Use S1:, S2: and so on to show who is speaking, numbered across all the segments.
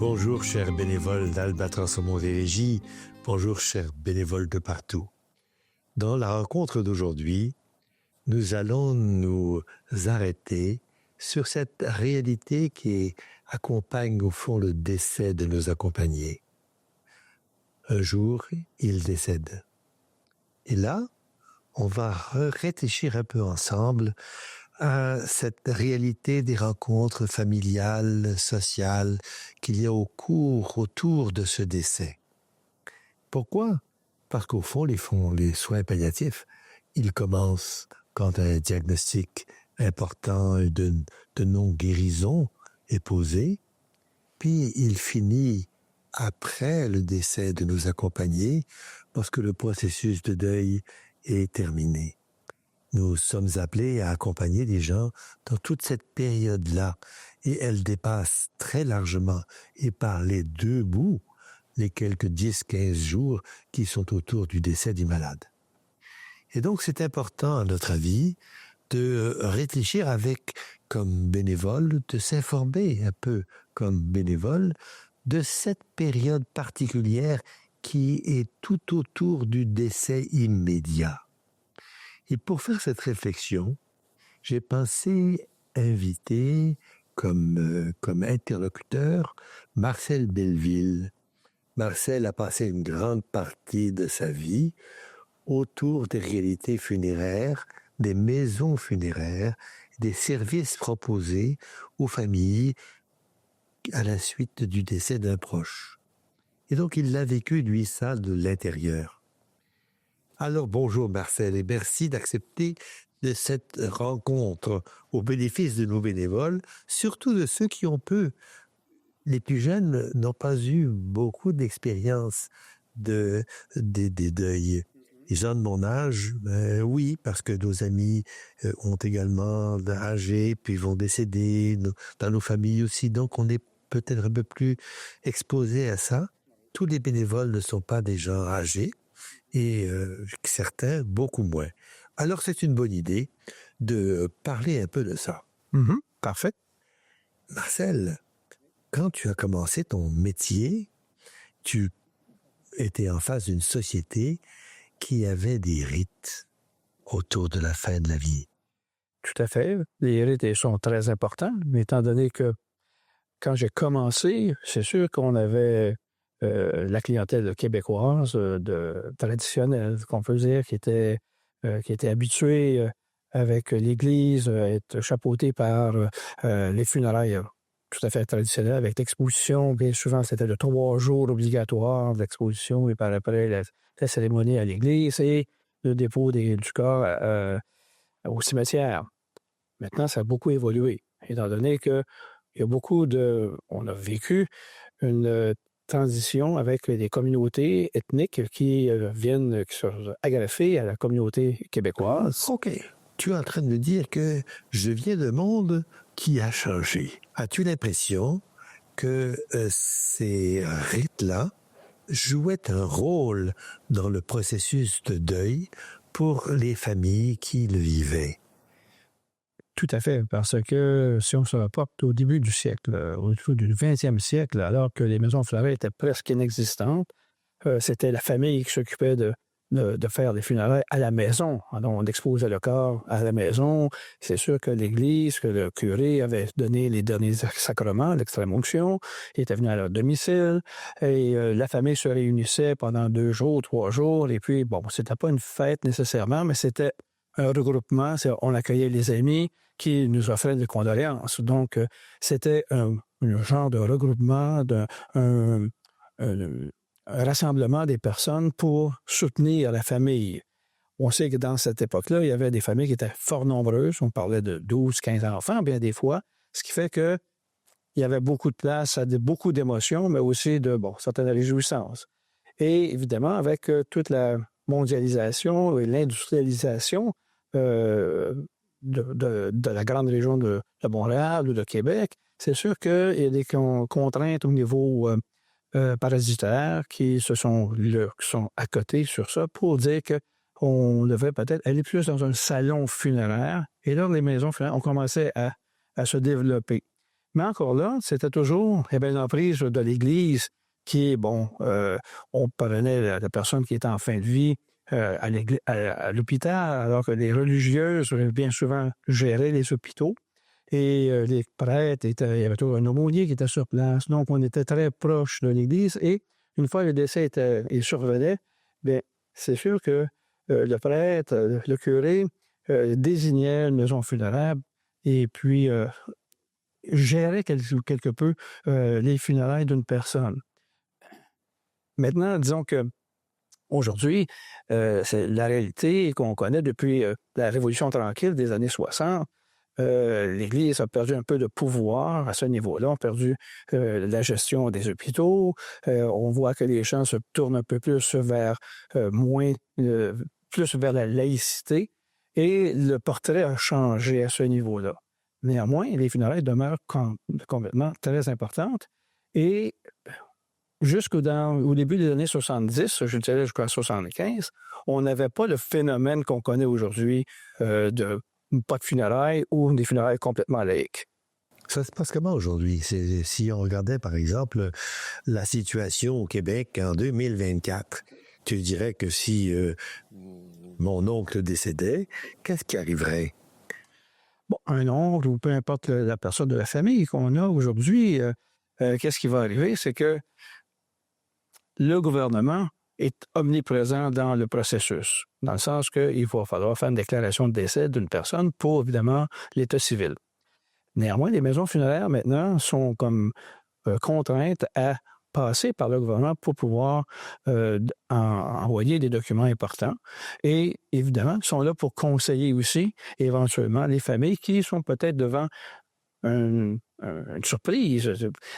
S1: Bonjour, chers bénévoles d'Albatros au Montérégie. Bonjour, chers bénévoles de partout. Dans la rencontre d'aujourd'hui, nous allons nous arrêter sur cette réalité qui accompagne au fond le décès de nos accompagnés. Un jour, ils décèdent. Et là, on va réfléchir un peu ensemble à cette réalité des rencontres familiales, sociales qu'il y a autour de ce décès. Pourquoi? Parce qu'au fond, les soins palliatifs, ils commencent quand un diagnostic important de non-guérison est posé, puis il finit après le décès de nos accompagnés, lorsque le processus de deuil est terminé. Nous sommes appelés à accompagner des gens dans toute cette période-là, et elle dépasse très largement, et par les deux bouts, les quelques 10-15 jours qui sont autour du décès du malade. Et donc, c'est important, à notre avis, de réfléchir comme bénévole, de s'informer un peu comme bénévole de cette période particulière qui est tout autour du décès immédiat. Et pour faire cette réflexion, j'ai pensé inviter comme interlocuteur Marcel Belleville. Marcel a passé une grande partie de sa vie autour des réalités funéraires, des maisons funéraires, des services proposés aux familles à la suite du décès d'un proche. Et donc, il l'a vécu, lui, ça, de l'intérieur. Alors, bonjour Marcel, et merci d'accepter de cette rencontre au bénéfice de nos bénévoles, surtout de ceux qui ont peu. Les plus jeunes n'ont pas eu beaucoup d'expérience des deuils. Les gens de mon âge, oui, parce que nos amis ont également âgé, puis vont décéder, dans nos familles aussi, donc on est peut-être un peu plus exposés à ça. Tous les bénévoles ne sont pas des gens âgés, et certains beaucoup moins. Alors c'est une bonne idée de parler un peu de ça.
S2: Parfait.
S1: Marcel, quand tu as commencé ton métier, tu étais en face d'une société qui avait des rites autour de la fin de la vie.
S2: Tout à fait. Les rites sont très importants, mais étant donné que quand j'ai commencé, c'est sûr qu'on avait la clientèle québécoise traditionnelle, qu'on peut dire, qui était habituée avec l'Église, à être chapeautée par les funérailles tout à fait traditionnelles, avec l'exposition. Bien souvent, c'était de 3 jours obligatoires d'exposition, et par après, la cérémonie à l'Église et le dépôt du corps au cimetière. Maintenant, ça a beaucoup évolué, étant donné que on a vécu une transition avec des communautés ethniques qui sont agrafées à la communauté québécoise.
S1: OK. Tu es en train de me dire que je viens d'un monde qui a changé. As-tu l'impression que ces rites-là jouaient un rôle dans le processus de deuil pour les familles qui le vivaient?
S2: Tout à fait, parce que si on se reporte au début du siècle, au début du 20e siècle, alors que les maisons funéraires étaient presque inexistantes, c'était la famille qui s'occupait de faire les funérailles à la maison. Alors, on exposait le corps à la maison. C'est sûr que l'Église, que le curé avait donné les derniers sacrements, l'extrême-onction, il était venu à leur domicile, et la famille se réunissait pendant 2 jours, 3 jours, et puis, bon, c'était pas une fête nécessairement, mais c'était un regroupement. On accueillait les amis qui nous offraient des condoléances. Donc, c'était un genre de regroupement, un rassemblement des personnes pour soutenir la famille. On sait que dans cette époque-là, il y avait des familles qui étaient fort nombreuses. On parlait de 12, 15 enfants, bien des fois, ce qui fait que il y avait beaucoup de place à beaucoup d'émotions, mais aussi de certaines réjouissances. Et évidemment, avec toute la mondialisation et l'industrialisation de la grande région de Montréal ou de Québec, c'est sûr qu'il y a des contraintes au niveau parasitaires qui sont à côté sur ça pour dire qu'on devrait peut-être aller plus dans un salon funéraire. Et là, les maisons funéraires ont commencé à se développer. Mais encore là, c'était toujours l'emprise de l'Église qui est, on prenait la personne qui était en fin de vie à l'hôpital, alors que les religieuses, bien souvent, géraient les hôpitaux. Et les prêtres, il y avait toujours un aumônier qui était sur place. Donc, on était très proche de l'Église. Et une fois le décès survenait, bien, c'est sûr que le prêtre, le curé, désignait une maison funéraire et puis gérait quelque peu les funérailles d'une personne. Maintenant, disons que aujourd'hui, c'est la réalité qu'on connaît depuis la Révolution tranquille des années 60. L'Église a perdu un peu de pouvoir à ce niveau-là. On a perdu la gestion des hôpitaux. On voit que les gens se tournent un peu plus vers plus vers la laïcité. Et le portrait a changé à ce niveau-là. Néanmoins, les funérailles demeurent complètement très importantes. Et au début des années 70, je dirais jusqu'à 75, on n'avait pas le phénomène qu'on connaît aujourd'hui de pas de funérailles ou des funérailles complètement laïques.
S1: Ça se passe comment aujourd'hui? Si on regardait, par exemple, la situation au Québec en 2024, tu dirais que si mon oncle décédait, qu'est-ce qui arriverait?
S2: Bon, un oncle ou peu importe la personne de la famille qu'on a aujourd'hui, qu'est-ce qui va arriver? C'est que le gouvernement est omniprésent dans le processus, dans le sens qu'il va falloir faire une déclaration de décès d'une personne pour, évidemment, l'état civil. Néanmoins, les maisons funéraires, maintenant, sont comme contraintes à passer par le gouvernement pour pouvoir envoyer des documents importants. Et, évidemment, ils sont là pour conseiller aussi, éventuellement, les familles qui sont peut-être devant une surprise,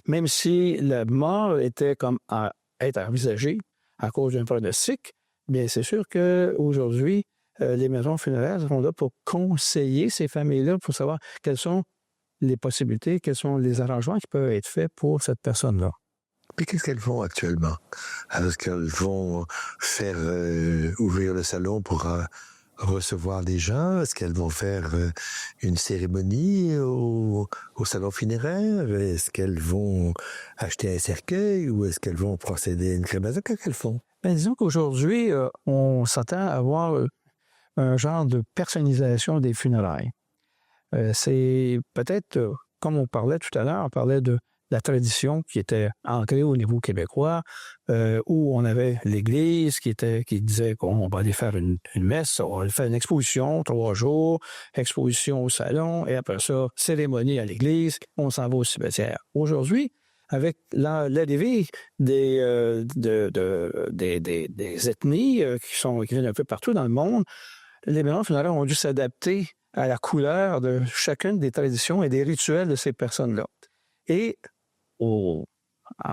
S2: même si la mort était comme à être envisagée à cause d'un pronostic, bien c'est sûr qu'aujourd'hui, les maisons funéraires sont là pour conseiller ces familles-là pour savoir quelles sont les possibilités, quels sont les arrangements qui peuvent être faits pour cette personne-là.
S1: Puis qu'est-ce qu'elles font actuellement? Est-ce qu'elles vont faire ouvrir le salon pour recevoir des gens? Est-ce qu'elles vont faire une cérémonie au salon funéraire? Est-ce qu'elles vont acheter un cercueil ou est-ce qu'elles vont procéder à une crémation? Qu'est-ce qu'elles font?
S2: Bien, disons qu'aujourd'hui, on s'attend à avoir un genre de personnalisation des funérailles. C'est peut-être, comme on parlait tout à l'heure, on parlait de la tradition qui était ancrée au niveau québécois, où on avait l'Église qui disait qu'on va aller faire une messe, on va aller faire une exposition, 3 jours, exposition au salon, et après ça, cérémonie à l'Église, on s'en va au cimetière. Aujourd'hui, avec l'arrivée des ethnies qui viennent un peu partout dans le monde, les maisons funéraires ont dû s'adapter à la couleur de chacune des traditions et des rituels de ces personnes-là. Et en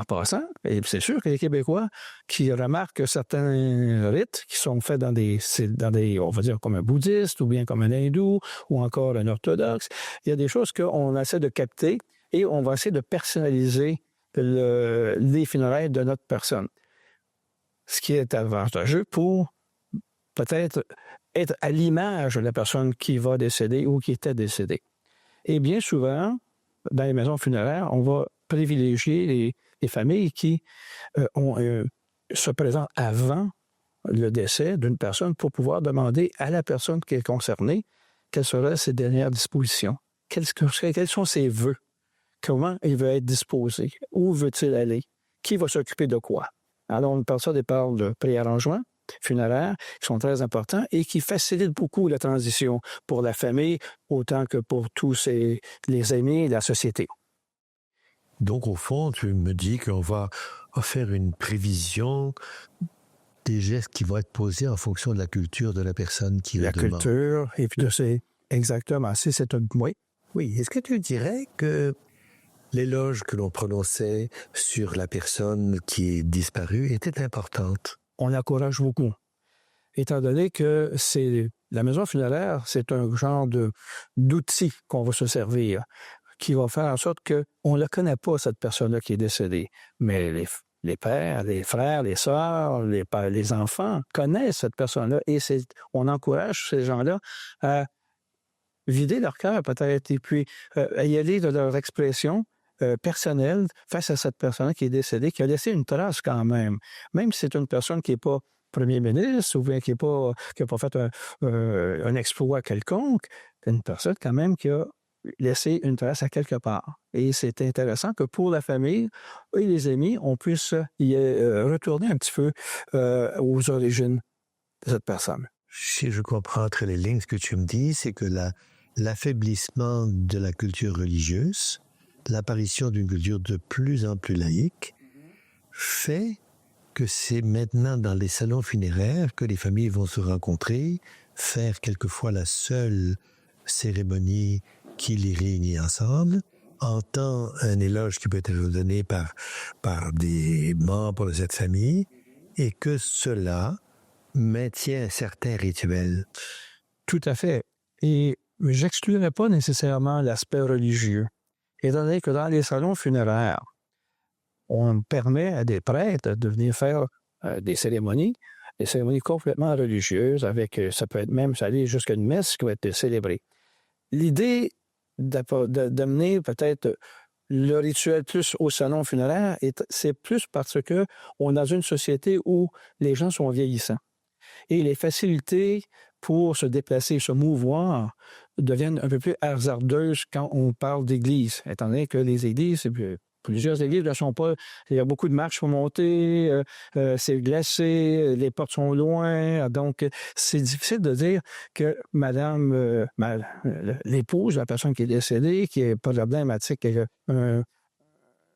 S2: passant, et c'est sûr que les Québécois qui remarquent certains rites qui sont faits dans des, on va dire, comme un bouddhiste ou bien comme un hindou ou encore un orthodoxe, il y a des choses qu'on essaie de capter et on va essayer de personnaliser les funérailles de notre personne. Ce qui est avantageux pour peut-être être à l'image de la personne qui va décéder ou qui était décédée. Et bien souvent, dans les maisons funéraires, on va privilégier les familles qui se présentent avant le décès d'une personne pour pouvoir demander à la personne qui est concernée quelles seraient ses dernières dispositions, quels sont ses vœux, comment il veut être disposé, où veut-il aller, qui va s'occuper de quoi. Alors, on parle de préarrangement funéraires qui sont très importants et qui facilitent beaucoup la transition pour la famille autant que pour tous les amis et la société.
S1: Donc, au fond, tu me dis qu'on va faire une prévision des gestes qui vont être posés en fonction de la culture de la personne qui le demande.
S2: La culture, et puis c'est exactement, c'est un... Oui.
S1: Oui, est-ce que tu dirais que l'éloge que l'on prononçait sur la personne qui est disparue était importante?
S2: On l'encourage beaucoup. Étant donné que la maison funéraire, c'est un genre d'outil qu'on va se servir, qui va faire en sorte qu'on ne la connaît pas, cette personne-là qui est décédée. Mais les pères, les frères, les sœurs, les enfants connaissent cette personne-là et on encourage ces gens-là à vider leur cœur peut-être et puis à y aller de leur expression personnel face à cette personne qui est décédée, qui a laissé une trace quand même. Même si c'est une personne qui n'est pas premier ministre ou bien qui n'a pas fait un exploit quelconque, c'est une personne quand même qui a laissé une trace à quelque part. Et c'est intéressant que pour la famille et les amis, on puisse y retourner un petit peu aux origines de cette personne.
S1: Si je comprends entre les lignes, ce que tu me dis, c'est que l'affaiblissement de la culture religieuse, l'apparition d'une culture de plus en plus laïque, fait que c'est maintenant dans les salons funéraires que les familles vont se rencontrer, faire quelquefois la seule cérémonie qui les réunit ensemble, entend un éloge qui peut être donné par des membres de cette famille, et que cela maintient un certain rituel.
S2: Tout à fait. Et j'exclurais pas nécessairement l'aspect religieux. Étant donné que dans les salons funéraires, on permet à des prêtres de venir faire des cérémonies complètement religieuses, ça peut être même, ça aller jusqu'à une messe qui va être célébrée. L'idée d'amener peut-être le rituel plus au salon funéraire, c'est plus parce que on est dans une société où les gens sont vieillissants. Et les facilités pour se déplacer, se mouvoir, deviennent un peu plus hasardeuses quand on parle d'église, étant donné que les églises, plusieurs églises ne sont pas... Il y a beaucoup de marches pour monter, c'est glacé, les portes sont loin, donc c'est difficile de dire que l'épouse, la personne qui est décédée, qui est problématique,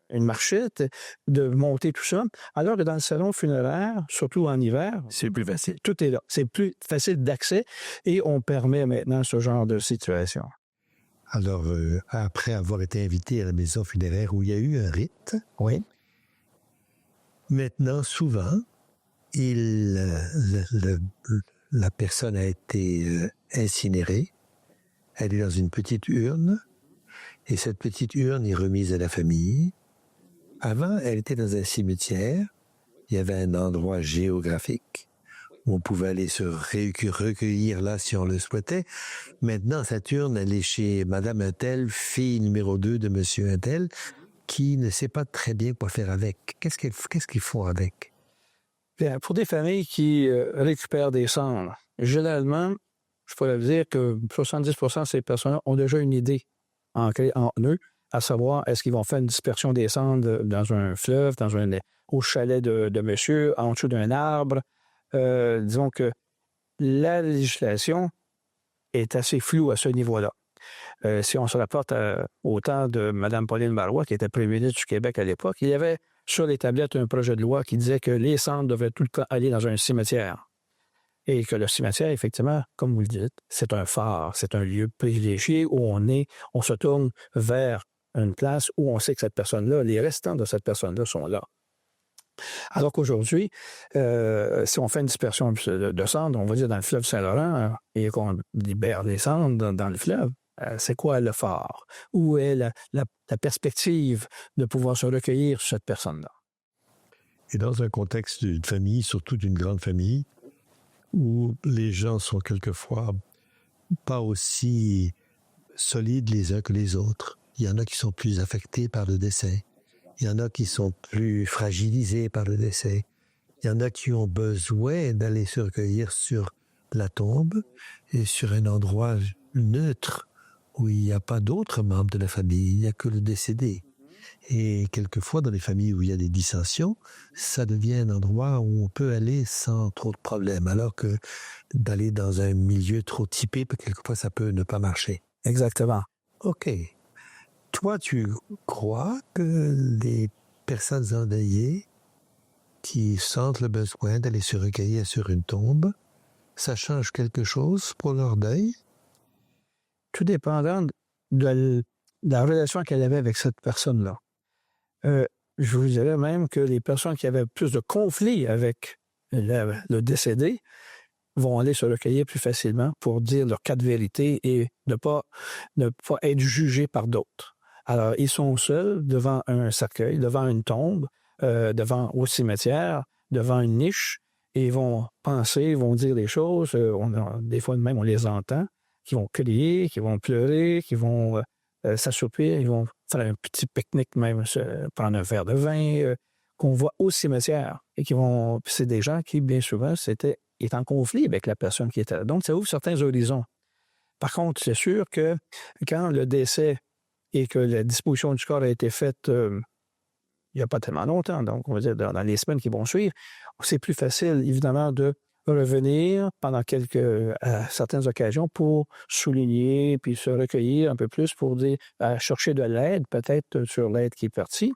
S2: une marchette, de monter tout ça. Alors que dans le salon funéraire, surtout en hiver, c'est plus facile. Tout est là. C'est plus facile d'accès et on permet maintenant ce genre de situation.
S1: Alors, après avoir été invité à la maison funéraire où il y a eu un rite,
S2: oui.
S1: Maintenant, souvent, la personne a été incinérée. Elle est dans une petite urne et cette petite urne est remise à la famille. Avant, elle était dans un cimetière. Il y avait un endroit géographique où on pouvait aller se recueillir là si on le souhaitait. Maintenant, cette urne, elle est chez Madame Untel, fille numéro 2 de Monsieur Untel, qui ne sait pas très bien quoi faire avec. Qu'est-ce qu'ils font avec?
S2: Bien, pour des familles qui récupèrent des cendres, généralement, je pourrais vous dire que 70% de ces personnes ont déjà une idée ancrée en eux, à savoir est-ce qu'ils vont faire une dispersion des cendres dans un fleuve, au chalet de monsieur, en dessous d'un arbre. Disons que la législation est assez floue à ce niveau-là. Si on se rapporte au temps de Mme Pauline Marois, qui était première ministre du Québec à l'époque, il y avait sur les tablettes un projet de loi qui disait que les cendres devaient tout le temps aller dans un cimetière. Et que le cimetière, effectivement, comme vous le dites, c'est un phare, c'est un lieu privilégié où on se tourne vers une place où on sait que cette personne-là, les restants de cette personne-là sont là. Alors qu'aujourd'hui, si on fait une dispersion de cendres, on va dire dans le fleuve Saint-Laurent, et qu'on libère les cendres dans le fleuve, c'est quoi le phare? Où est la perspective de pouvoir se recueillir sur cette personne-là?
S1: Et dans un contexte d'une famille, surtout d'une grande famille, où les gens sont quelquefois pas aussi solides les uns que les autres. Il y en a qui sont plus affectés par le décès. Il y en a qui sont plus fragilisés par le décès. Il y en a qui ont besoin d'aller se recueillir sur la tombe et sur un endroit neutre où il n'y a pas d'autres membres de la famille, il n'y a que le décédé. Et quelquefois, dans les familles où il y a des dissensions, ça devient un endroit où on peut aller sans trop de problèmes, alors que d'aller dans un milieu trop typé, quelquefois, ça peut ne pas marcher.
S2: Exactement.
S1: OK. Toi, tu crois que les personnes endeuillées qui sentent le besoin d'aller se recueillir sur une tombe, ça change quelque chose pour leur deuil?
S2: Tout dépendant de la relation qu'elle avait avec cette personne-là. Je vous dirais même que les personnes qui avaient plus de conflits avec le décédé vont aller se recueillir plus facilement pour dire leur cas de vérité et ne pas être jugés par d'autres. Alors, ils sont seuls devant un cercueil, devant une tombe, au cimetière, devant une niche, et ils vont penser, ils vont dire des choses. Des fois même, on les entend, qui vont crier, qui vont pleurer, qui vont s'assoupir, ils vont faire un petit pique-nique, même prendre un verre de vin, qu'on voit au cimetière. Et qui vont. C'est des gens qui, bien souvent, est en conflit avec la personne qui était là. Donc, ça ouvre certains horizons. Par contre, c'est sûr que quand le décès et que la disposition du corps a été faite il n'y a pas tellement longtemps, donc on va dire dans les semaines qui vont suivre, c'est plus facile, évidemment, de revenir pendant certaines occasions pour souligner puis se recueillir un peu plus pour chercher de l'aide, peut-être sur l'aide qui est partie.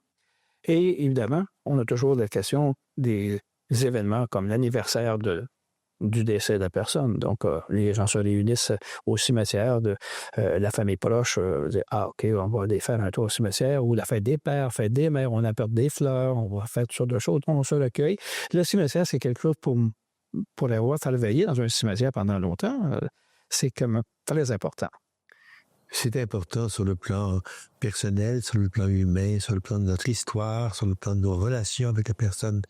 S2: Et évidemment, on a toujours la question des événements comme l'anniversaire du décès de la personne. Donc, les gens se réunissent au cimetière de la famille proche, dire, OK, on va aller faire un tour au cimetière, ou la fête des pères, fête des mères, on apporte des fleurs, on va faire toutes sortes de choses, on se recueille. Le cimetière, c'est quelque chose pour avoir travaillé dans un cimetière pendant longtemps, c'est comme très important.
S1: C'est important sur le plan personnel, sur le plan humain, sur le plan de notre histoire, sur le plan de nos relations avec la personne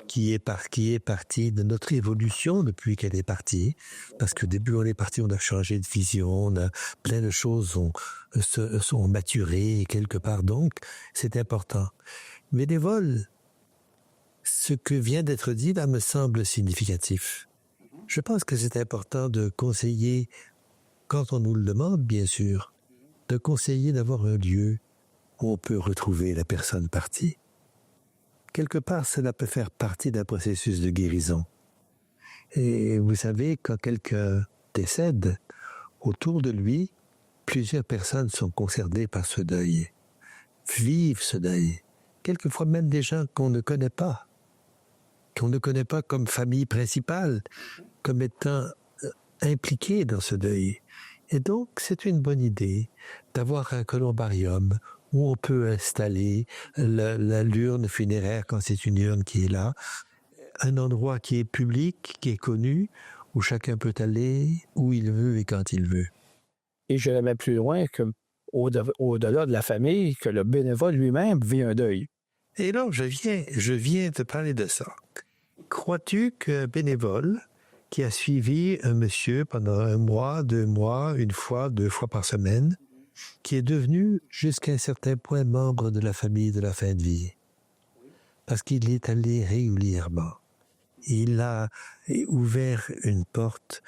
S1: qui est partie, de notre évolution depuis qu'elle est partie. Parce que début on est parti, on a changé de vision, on a plein de choses sont maturées quelque part. Donc, c'est important. Bénévole, ce que vient d'être dit là me semble significatif. Je pense que c'est important de conseiller, quand on nous le demande, bien sûr, de conseiller d'avoir un lieu où on peut retrouver la personne partie. Quelque part, cela peut faire partie d'un processus de guérison. Et vous savez, quand quelqu'un décède, autour de lui, plusieurs personnes sont concernées par ce deuil, vivent ce deuil. Quelquefois même des gens qu'on ne connaît pas comme famille principale, comme étant impliqués dans ce deuil. Et donc, c'est une bonne idée d'avoir un columbarium où on peut installer l'urne funéraire quand c'est une urne qui est là, un endroit qui est public, qui est connu, où chacun peut aller où il veut et quand il veut.
S2: Et je vais plus loin que au-delà de la famille, que le bénévole lui-même vit un deuil.
S1: Et là, je viens te parler de ça. Crois-tu qu'un bénévole qui a suivi un monsieur pendant 1 mois, 2 mois, 1 fois, 2 fois par semaine, qui est devenu jusqu'à un certain point membre de la famille de la fin de vie, parce qu'il est allé régulièrement. Il a ouvert une porte,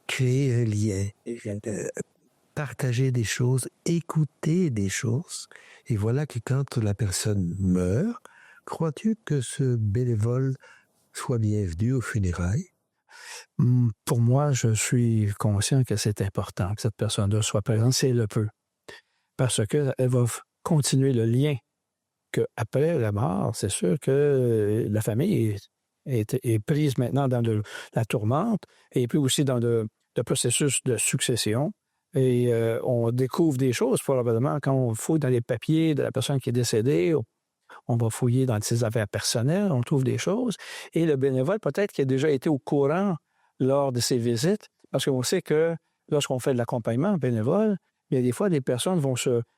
S1: créé un lien, partager des choses, écouter des choses. Et voilà que quand la personne meurt, crois-tu que ce bénévole soit bienvenu aux funérailles?
S2: Pour moi, je suis conscient que c'est important que cette personne-là soit présente, si elle le peut. Parce qu'elle va continuer le lien qu'après la mort, c'est sûr que la famille est prise maintenant dans la tourmente et puis aussi dans le processus de succession. Et on découvre des choses probablement quand on fouille dans les papiers de la personne qui est décédée. On va fouiller dans ses affaires personnelles, on trouve des choses. Et le bénévole, peut-être qu'il a déjà été au courant lors de ses visites, parce qu'on sait que lorsqu'on fait de l'accompagnement bénévole, il y a des fois, des personnes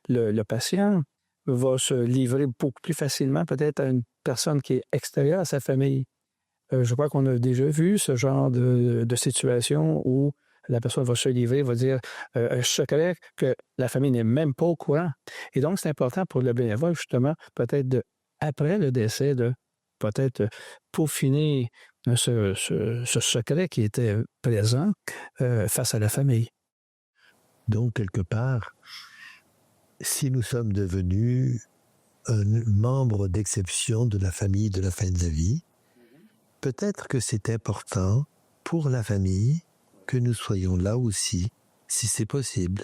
S2: le patient va se livrer beaucoup plus facilement peut-être à une personne qui est extérieure à sa famille. Je crois qu'on a déjà vu ce genre de situation où la personne va se livrer, va dire un secret que la famille n'est même pas au courant. Et donc, c'est important pour le bénévole, justement, peut-être après le décès, de peut-être peaufiner ce secret qui était présent face à la famille.
S1: Donc, quelque part, si nous sommes devenus un membre d'exception de la famille de la fin de la vie, peut-être que c'est important pour la famille que nous soyons là aussi, si c'est possible,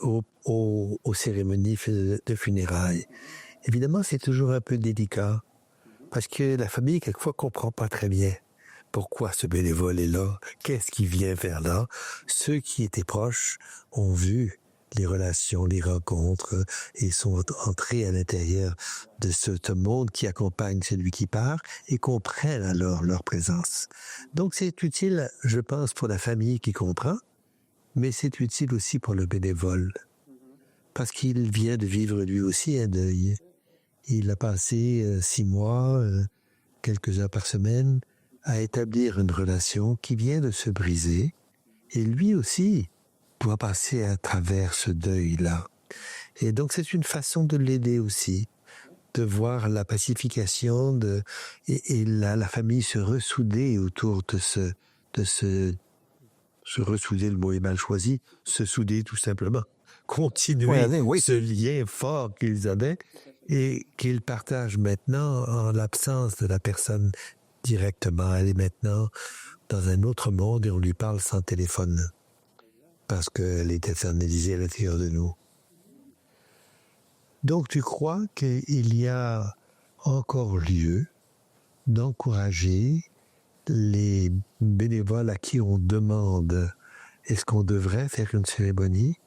S1: aux cérémonies de funérailles. Évidemment, c'est toujours un peu délicat, parce que la famille, quelquefois, ne comprend pas très bien pourquoi ce bénévole est là, qu'est-ce qui vient faire là. Ceux qui étaient proches ont vu les relations, les rencontres, et sont entrés à l'intérieur de ce monde qui accompagne celui qui part et comprennent alors leur présence. Donc c'est utile, je pense, pour la famille qui comprend, mais c'est utile aussi pour le bénévole, parce qu'il vient de vivre lui aussi un deuil. Il a passé 6 mois, quelques heures par semaine, à établir une relation qui vient de se briser, et lui aussi doit passer à travers ce deuil-là. Et donc, c'est une façon de l'aider aussi, de voir la pacification et la famille se ressouder autour se ressouder, le mot est mal choisi, se souder tout simplement, continuer ce lien fort qu'ils avaient et qu'ils partagent maintenant en l'absence de la personne directement. Elle est maintenant dans un autre monde et on lui parle sans téléphone parce qu'elle est éternalisée à l'intérieur de nous. Donc tu crois qu'il y a encore lieu d'encourager les bénévoles à qui on demande est-ce qu'on devrait faire une cérémonie?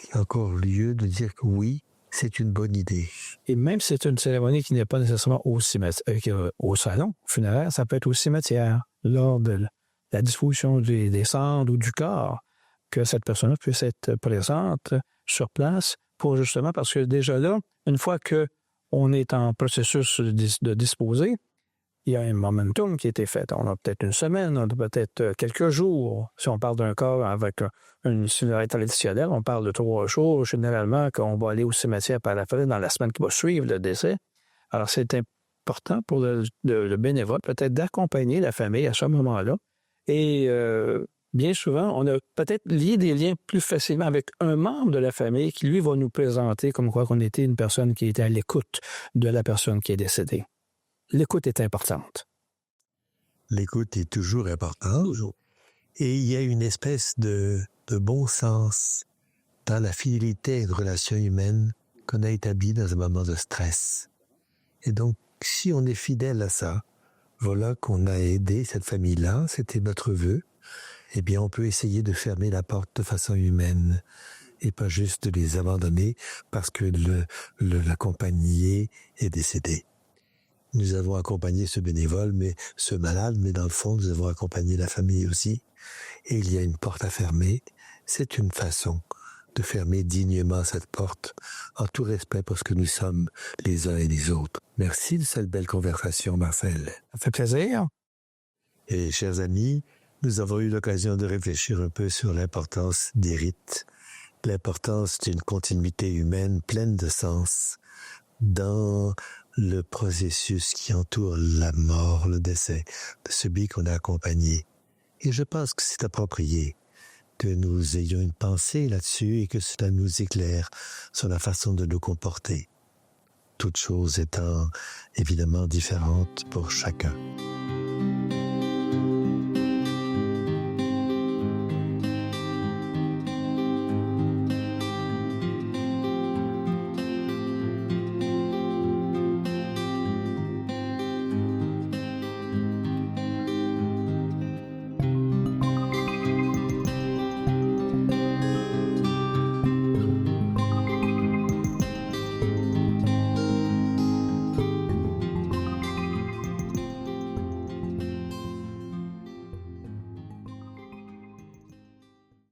S1: Il y a encore lieu de dire que oui, c'est une bonne idée.
S2: Et même si c'est une cérémonie qui n'est pas nécessairement au salon funéraire, ça peut être au cimetière, lors de la disposition des cendres ou du corps, que cette personne puisse être présente sur place pour justement, parce que déjà là, une fois qu'on est en processus de disposer, il y a un momentum qui a été fait. On a peut-être une semaine, on a peut-être quelques jours. Si on parle d'un corps avec une funéraille traditionnelle, on parle de 3 jours, généralement, qu'on va aller au cimetière par après dans la semaine qui va suivre le décès. Alors, c'est important pour le bénévole, peut-être d'accompagner la famille à ce moment-là. Et bien souvent, on a peut-être lié des liens plus facilement avec un membre de la famille qui, lui, va nous présenter comme quoi qu'on était une personne qui était à l'écoute de la personne qui est décédée. L'écoute est importante.
S1: L'écoute est toujours importante. Toujours. Et il y a une espèce de bon sens dans la fidélité à une relation humaine qu'on a établie dans un moment de stress. Et donc, si on est fidèle à ça, voilà qu'on a aidé cette famille-là, c'était notre vœu, eh bien, on peut essayer de fermer la porte de façon humaine et pas juste de les abandonner parce que l'accompagné est décédé. Nous avons accompagné ce bénévole, ce malade, mais dans le fond, nous avons accompagné la famille aussi. Et il y a une porte à fermer. C'est une façon de fermer dignement cette porte, en tout respect pour ce que nous sommes les uns et les autres. Merci de cette belle conversation, Marcel.
S2: Ça fait plaisir.
S1: Et chers amis, nous avons eu l'occasion de réfléchir un peu sur l'importance des rites, l'importance d'une continuité humaine pleine de sens dans le processus qui entoure la mort, le décès de celui qu'on a accompagné. Et je pense que c'est approprié que nous ayons une pensée là-dessus et que cela nous éclaire sur la façon de nous comporter. Toutes choses étant évidemment différentes pour chacun.